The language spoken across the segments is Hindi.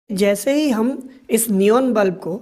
जैसे ही हम इस नियॉन बल्ब को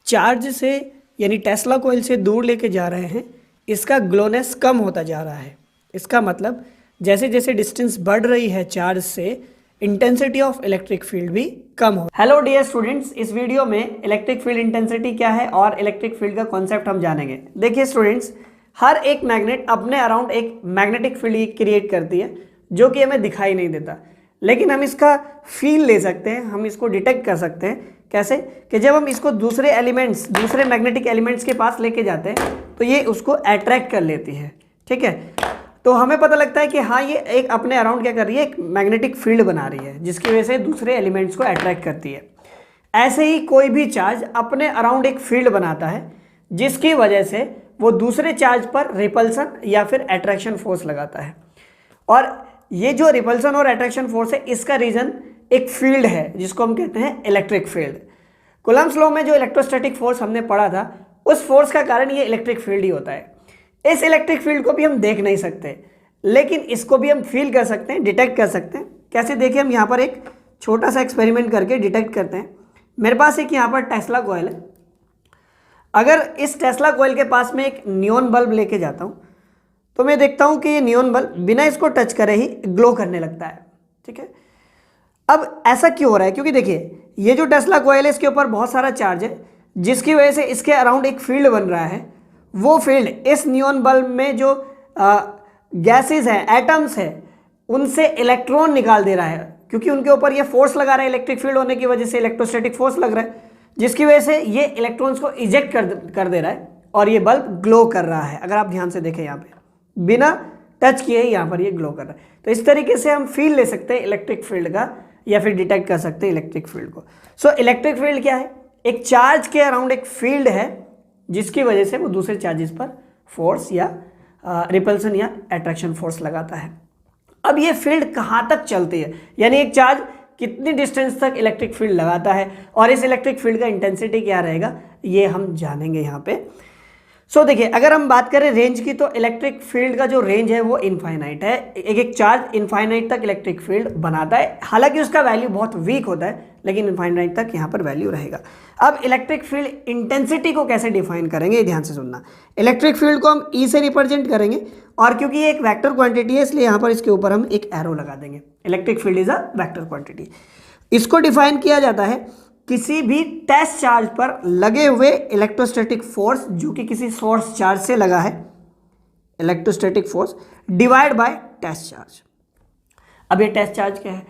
चार्ज से यानी टेस्ला कॉइल से दूर लेके जा रहे हैं, इसका ग्लोनेस कम होता जा रहा है। इसका मतलब जैसे जैसे डिस्टेंस बढ़ रही है चार्ज से, इंटेंसिटी ऑफ इलेक्ट्रिक फील्ड भी कम हो। हेलो डियर स्टूडेंट्स, इस वीडियो में इलेक्ट्रिक फील्ड इंटेंसिटी क्या है और इलेक्ट्रिक फील्ड का कॉन्सेप्ट हम जानेंगे। देखिए स्टूडेंट्स, हर एक मैग्नेट अपने अराउंड एक मैग्नेटिक फील्ड क्रिएट करती है जो कि हमें दिखाई नहीं देता, लेकिन हम इसका फील ले सकते हैं, हम इसको डिटेक्ट कर सकते हैं। कैसे कि जब हम इसको दूसरे मैग्नेटिक एलिमेंट्स के पास लेके जाते हैं तो ये उसको अट्रैक्ट कर लेती है। ठीक है, तो हमें पता लगता है कि हाँ, ये एक अपने अराउंड क्या कर रही है, एक मैग्नेटिक फील्ड बना रही है जिसकी वजह से दूसरे एलिमेंट्स को अट्रैक्ट करती है। ऐसे ही कोई भी चार्ज अपने अराउंड एक फील्ड बनाता है जिसकी वजह से वो दूसरे चार्ज पर रिपल्सन या फिर अट्रैक्शन फोर्स लगाता है। और ये जो रिपल्सन और अट्रैक्शन फोर्स है, इसका रीजन एक फील्ड है जिसको हम कहते हैं इलेक्ट्रिक फील्ड। कूलम्ब्स लॉ में जो इलेक्ट्रोस्टैटिक फोर्स हमने पढ़ा था, उस फोर्स का कारण ये इलेक्ट्रिक फील्ड ही होता है। इस इलेक्ट्रिक फील्ड को भी हम देख नहीं सकते, लेकिन इसको भी हम फील कर सकते हैं, डिटेक्ट कर सकते हैं। कैसे, देखिए हम यहाँ पर एक छोटा सा एक्सपेरिमेंट करके डिटेक्ट करते हैं। मेरे पास एक यहाँ पर टेस्ला कॉइल है। अगर इस टेस्ला कॉइल के पास में एक नियॉन बल्ब लेके जाता हूँ तो मैं देखता हूँ कि ये नियॉन बल्ब बिना इसको टच करे ही ग्लो करने लगता है। ठीक है, अब ऐसा क्यों हो रहा है? क्योंकि देखिए, ये जो टेस्ला कॉइल है इसके ऊपर बहुत सारा चार्ज है जिसकी वजह से इसके अराउंड एक फील्ड बन रहा है। वो फील्ड इस नियॉन बल्ब में जो गैसेस हैं, एटम्स हैं, उनसे इलेक्ट्रॉन निकाल दे रहा है, क्योंकि उनके ऊपर ये फोर्स लगा रहा है। इलेक्ट्रिक फील्ड होने की वजह से इलेक्ट्रोस्टैटिक फोर्स लग रहा है, जिसकी वजह से ये इलेक्ट्रॉन्स को इजेक्ट कर दे रहा है और ये बल्ब ग्लो कर रहा है। अगर आप ध्यान से देखें, यहाँ पे बिना टच किए ही यहाँ पर ये ग्लो कर रहा है। तो इस तरीके से हम फील ले सकते हैं इलेक्ट्रिक फील्ड का, या फिर डिटेक्ट कर सकते हैं इलेक्ट्रिक फील्ड को। सो इलेक्ट्रिक फील्ड क्या है? एक चार्ज के अराउंड एक फील्ड है जिसकी वजह से वो दूसरे चार्जेस पर फोर्स या रिपल्सन या अट्रैक्शन फोर्स लगाता है। अब ये फील्ड कहाँ तक चलती है, यानी एक चार्ज कितनी डिस्टेंस तक इलेक्ट्रिक फील्ड लगाता है और इस इलेक्ट्रिक फील्ड का इंटेंसिटी क्या रहेगा, ये हम जानेंगे यहाँ पे। सो देखिए, अगर हम बात करें रेंज की, तो इलेक्ट्रिक फील्ड का जो रेंज है वो इनफाइनाइट है। एक चार्ज इनफाइनाइट तक इलेक्ट्रिक फील्ड बनाता है, हालांकि उसका वैल्यू बहुत वीक होता है, लेकिन इनफाइनाइट तक यहाँ पर वैल्यू रहेगा। अब इलेक्ट्रिक फील्ड इंटेंसिटी को कैसे डिफाइन करेंगे, ध्यान से सुनना। इलेक्ट्रिक फील्ड को हम ई से रिप्रेजेंट करेंगे, और क्योंकि ये एक वेक्टर क्वांटिटी है इसलिए यहाँ पर इसके ऊपर हम एक एरो लगा देंगे। Electric field is a vector quantity. इसको डिफाइन किया जाता है किसी भी टेस्ट चार्ज पर लगे हुए इलेक्ट्रोस्टैटिक फोर्स जो कि किसी सोर्स चार्ज से लगा है, electrostatic force divide by test charge. अब ये टेस्ट चार्ज क्या है?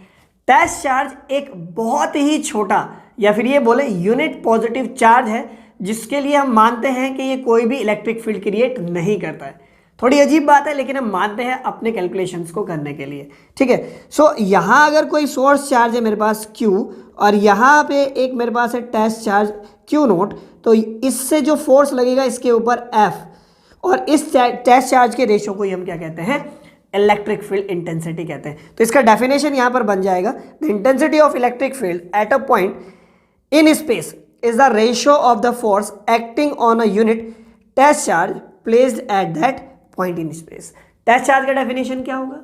टेस्ट चार्ज एक बहुत ही छोटा, या फिर ये बोले यूनिट पॉजिटिव चार्ज है, जिसके लिए हम मानते हैं कि ये कोई भी इलेक्ट्रिक फील्ड क्रिएट नहीं करता है। थोड़ी अजीब बात है, लेकिन हम मानते हैं अपने कैलकुलेशंस को करने के लिए। ठीक है, सो यहाँ अगर कोई सोर्स चार्ज है मेरे पास Q, और यहाँ पे एक मेरे पास है टेस्ट चार्ज Q नोट, तो इससे जो फोर्स लगेगा इसके ऊपर F, और इस टेस्ट चार्ज के रेशियो को ही हम क्या कहते हैं? इलेक्ट्रिक फील्ड इंटेंसिटी कहते हैं। तो इसका डेफिनेशन यहाँ पर बन जाएगा, the intensity of electric field at a point in space is the ratio of the force acting on a unit test charge placed at that point in space. Test charge का डेफिनेशन क्या होगा?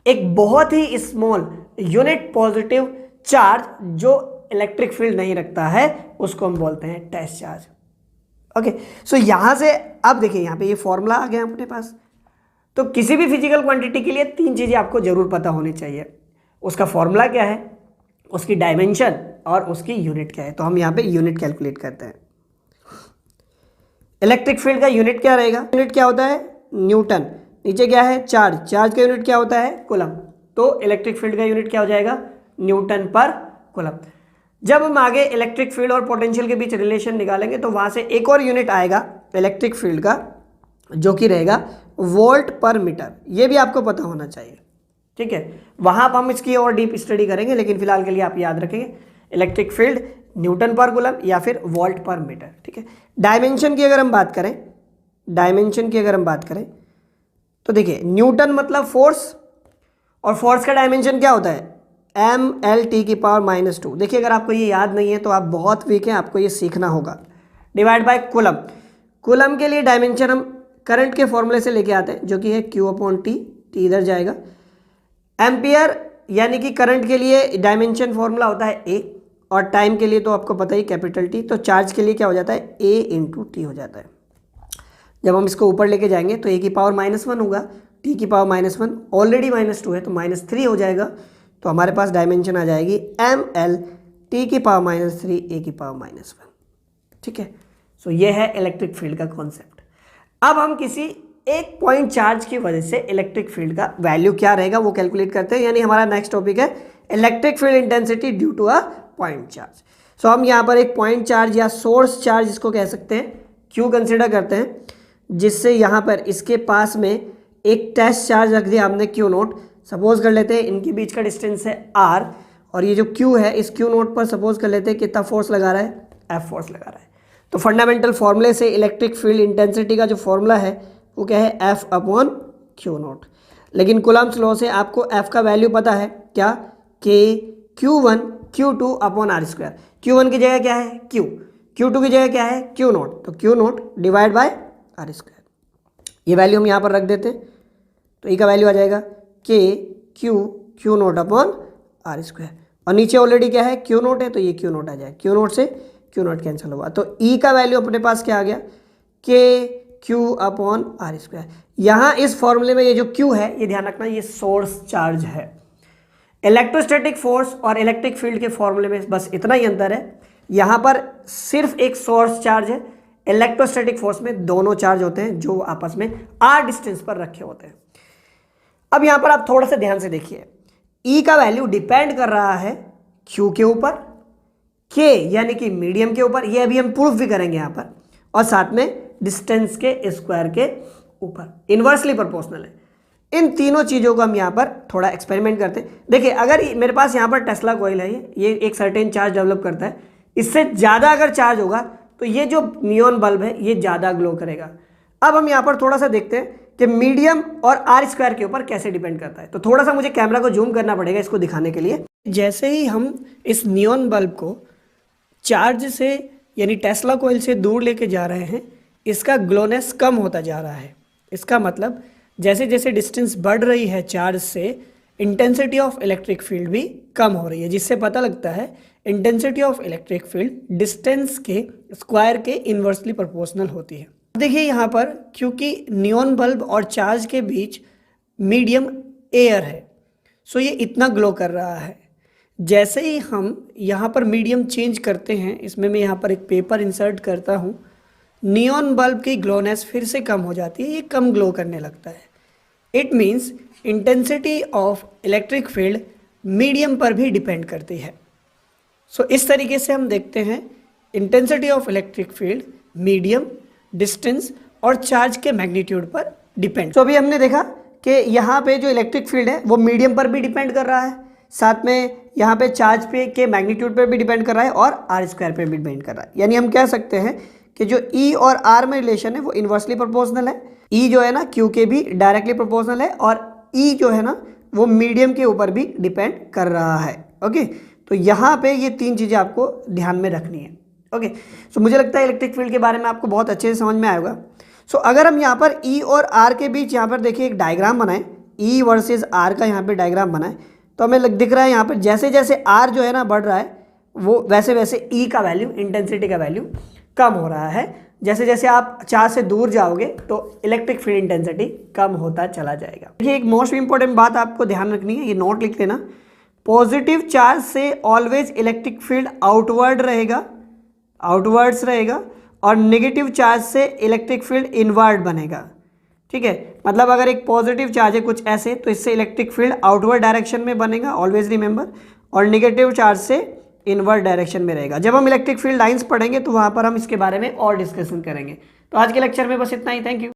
एक बहुत ही स्मॉल यूनिट पॉजिटिव चार्ज जो इलेक्ट्रिक फील्ड नहीं रखता है, उसको हम बोलते हैं टेस्ट चार्ज। ओके, सो यहां से अब देखिए, यहां पे ये फॉर्मूला आ गया अपने पास। तो किसी भी फिजिकल क्वांटिटी के लिए तीन चीजें आपको जरूर पता होनी चाहिए। उसका फॉर्मूला क्या है, उसकी डायमेंशन, और उसकी यूनिट क्या है। तो हम यहाँ पे यूनिट कैलकुलेट करते हैं। इलेक्ट्रिक फील्ड का यूनिट क्या रहेगा? यूनिट क्या होता है? न्यूटन। नीचे क्या है? चार्ज। चार्ज का यूनिट क्या होता है? कूलम्ब। तो इलेक्ट्रिक फील्ड का यूनिट क्या हो जाएगा? न्यूटन पर कूलम्ब। जब हम आगे इलेक्ट्रिक फील्ड और पोटेंशियल के बीच रिलेशन निकालेंगे तो वहां से एक और यूनिट आएगा इलेक्ट्रिक फील्ड का, जो कि रहेगा वोल्ट पर मीटर। ये भी आपको पता होना चाहिए। ठीक है, वहां पर हम इसकी और डीप स्टडी करेंगे, लेकिन फिलहाल के लिए आप याद रखेंगे इलेक्ट्रिक फील्ड न्यूटन पर कूलम्ब या फिर वोल्ट पर मीटर। ठीक है, डायमेंशन की अगर हम बात करें, तो देखिए, न्यूटन मतलब फोर्स, और फोर्स का डायमेंशन क्या होता है? mL/-2। देखिए, अगर आपको ये याद नहीं है तो आप बहुत वीक हैं, आपको ये सीखना होगा। Divide by coulomb. कूलम्ब के लिए डायमेंशन हम करंट के फॉर्मूले से लेके आते हैं, जो कि है Q/T। T इधर जाएगा। एम्पियर यानी कि करंट के लिए डायमेंशन फॉर्मूला होता है A, और टाइम के लिए तो आपको पता ही कैपिटल टी, तो चार्ज के लिए क्या हो जाता है ए इंटू टी हो जाता है। जब हम इसको ऊपर लेके जाएंगे तो ए की पावर -1 होगा, टी की पावर -1 ऑलरेडी -2 है तो -3 हो जाएगा, तो हमारे पास डायमेंशन आ जाएगी ml टी की पावर -3 ए की पावर -1। ठीक है, सो ये है इलेक्ट्रिक फील्ड का कॉन्सेप्ट। अब हम किसी एक पॉइंट चार्ज की वजह से इलेक्ट्रिक फील्ड का वैल्यू क्या रहेगा वो कैलकुलेट करते हैं, यानी हमारा नेक्स्ट टॉपिक है electric field intensity due to a point charge. So हम यहाँ पर एक पॉइंट चार्ज या सोर्स चार्ज इसको कह सकते हैं क्यों कंसिडर करते हैं, जिससे यहाँ पर इसके पास में एक टेस्ट चार्ज रख दिया हमने क्यू नोट। सपोज कर लेते हैं इनके बीच का डिस्टेंस है r और ये जो q है इस q नोट पर सपोज कर लेते हैं कितना फोर्स लगा रहा है, f फोर्स लगा रहा है। तो फंडामेंटल फॉर्मूले से इलेक्ट्रिक फील्ड इंटेंसिटी का जो फॉर्मूला है वो क्या है F अपॉन क्यू नोट। लेकिन कूलम्ब्स लॉ से आपको F का वैल्यू पता है क्या, K Q1 Q2 upon R square. Q1 की जगह क्या है Q, Q2 की जगह क्या है Q नोट, तो Q note divide by R square. ये वैल्यू हम यहाँ पर रख देते हैं तो ई का वैल्यू आ जाएगा K Q naught upon R square, और नीचे ऑलरेडी क्या है Q नोट है तो ये Q नोट आ जाएगा, Q नोट से Q नोट कैंसिल हुआ, तो ई का वैल्यू अपने पास क्या आ गया K Q upon R square. यहाँ इस फॉर्मूले में ये जो Q है ये ध्यान रखना ये सोर्स चार्ज है। इलेक्ट्रोस्टैटिक फोर्स और इलेक्ट्रिक फील्ड के फॉर्मूले में बस इतना ही अंतर है, यहाँ पर सिर्फ एक सोर्स चार्ज है, इलेक्ट्रोस्टैटिक फोर्स में दोनों चार्ज होते हैं जो आपस में r डिस्टेंस पर रखे होते हैं। अब यहाँ पर आप थोड़ा सा ध्यान से देखिए, E का वैल्यू डिपेंड कर रहा है Q के ऊपर, K यानी कि मीडियम के ऊपर, ये अभी हम प्रूफ भी करेंगे यहाँ पर, और साथ में डिस्टेंस के स्क्वायर के ऊपर, इन्वर्सली प्रोपोर्शनल है। इन तीनों चीज़ों को हम यहाँ पर थोड़ा एक्सपेरिमेंट करते हैं। देखिए अगर मेरे पास यहाँ पर टेस्ला कॉइल है, ये एक सर्टेन चार्ज डेवलप करता है, इससे ज़्यादा अगर चार्ज होगा तो ये जो नियॉन बल्ब है ये ज़्यादा ग्लो करेगा। अब हम यहाँ पर थोड़ा सा देखते हैं कि मीडियम और आर स्क्वायर के ऊपर कैसे डिपेंड करता है, तो थोड़ा सा मुझे कैमरा को जूम करना पड़ेगा इसको दिखाने के लिए। जैसे ही हम इस नियॉन बल्ब को चार्ज से यानी टेस्ला कॉइल से दूर लेके जा रहे हैं, इसका ग्लोनेस कम होता जा रहा है। इसका मतलब जैसे जैसे डिस्टेंस बढ़ रही है चार्ज से, इंटेंसिटी ऑफ इलेक्ट्रिक फील्ड भी कम हो रही है, जिससे पता लगता है intensity of electric field distance के स्क्वायर के इन्वर्सली प्रोपोर्शनल होती है। देखिए यहाँ पर क्योंकि नियॉन बल्ब और चार्ज के बीच मीडियम एयर है, सो ये इतना ग्लो कर रहा है। जैसे ही हम यहाँ पर मीडियम चेंज करते हैं, इसमें मैं यहाँ पर एक पेपर इंसर्ट करता हूँ, नियॉन बल्ब की ग्लोनेस फिर से कम हो जाती है, ये कम ग्लो करने लगता है। It means intensity of electric field medium पर भी डिपेंड करती है। सो इस तरीके से हम देखते हैं intensity of electric field medium, distance और चार्ज के मैग्नीट्यूड पर डिपेंड। तो अभी हमने देखा कि यहाँ पे जो इलेक्ट्रिक फील्ड है वो मीडियम पर भी डिपेंड कर रहा है, साथ में यहाँ पे चार्ज पे के मैग्नीट्यूड पर भी डिपेंड कर रहा है और आर स्क्वायर पे भी डिपेंड कर रहा है। यानी हम कह सकते हैं कि जो E और R में रिलेशन है वो इन्वर्सली प्रोपोर्शनल है। E जो है ना Q के भी डायरेक्टली प्रोपोर्शनल है, और E जो है ना वो मीडियम के ऊपर भी डिपेंड कर रहा है। ओके, तो यहाँ पे ये तीन चीज़ें आपको ध्यान में रखनी है। ओके, सो मुझे लगता है इलेक्ट्रिक फील्ड के बारे में आपको बहुत अच्छे से समझ में आएगा। सो अगर हम यहाँ पर E और R के बीच यहाँ पर देखिए एक डायग्राम बनाएं, E वर्सेस R का यहाँ पर डायग्राम बनाएं, तो हमें दिख रहा है यहाँ पर जैसे जैसे R जो है ना बढ़ रहा है वो वैसे वैसे E का वैल्यू, इंटेंसिटी का वैल्यू कम हो रहा है। जैसे जैसे आप चार्ज से दूर जाओगे तो इलेक्ट्रिक फील्ड इंटेंसिटी कम होता चला जाएगा। ये एक मोस्ट इंपॉर्टेंट बात आपको ध्यान रखनी है, ये नोट लिख लेना। पॉजिटिव चार्ज से ऑलवेज इलेक्ट्रिक फील्ड आउटवर्ड्स रहेगा, और नेगेटिव चार्ज से इलेक्ट्रिक फील्ड इनवर्ड बनेगा। ठीक है, मतलब अगर एक पॉजिटिव चार्ज है कुछ ऐसे, तो इससे इलेक्ट्रिक फील्ड आउटवर्ड डायरेक्शन में बनेगा, ऑलवेज रिमेंबर, और नेगेटिव चार्ज से इनवर्ड डायरेक्शन में रहेगा। जब हम इलेक्ट्रिक फील्ड लाइंस पढ़ेंगे तो वहाँ पर हम इसके बारे में और डिस्कशन करेंगे। तो आज के लेक्चर में बस इतना ही। Thank you.